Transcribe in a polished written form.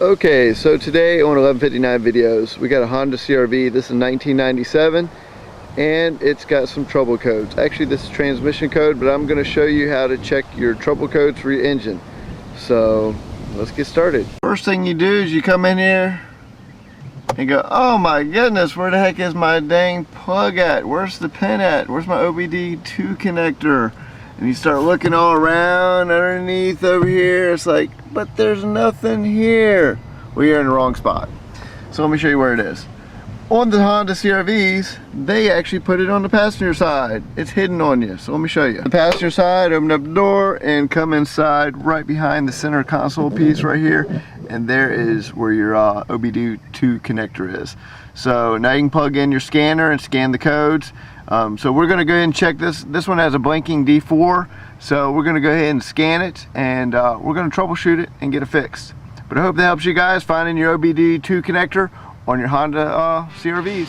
Okay, so today on 1159 videos, we got a Honda CR-V. This is 1997, and it's got some trouble codes. Actually, this is transmission code, but I'm going to show you how to check your trouble codes for your engine. So let's get started. First thing you do is you come in here and go, oh my goodness, where the heck is my dang plug at? Where's the pin at? Where's my obd2 connector? And you start looking all around underneath over here. It's like, but there's nothing here. Well, you're in the wrong spot. So let me show you where it is. On the Honda CR-Vs, they actually put it on the passenger side. It's hidden on you. So let me show you. The passenger side, open up the door and come inside right behind the center console piece right here. And there is where your obd2 connector is. So now you can plug in your scanner and scan the codes. So we're going to go ahead and check this. This one has a blinking D4, so we're going to go ahead and scan it, and we're going to troubleshoot it and get it fixed. But I hope that helps you guys finding your obd2 connector on your Honda CR-Vs.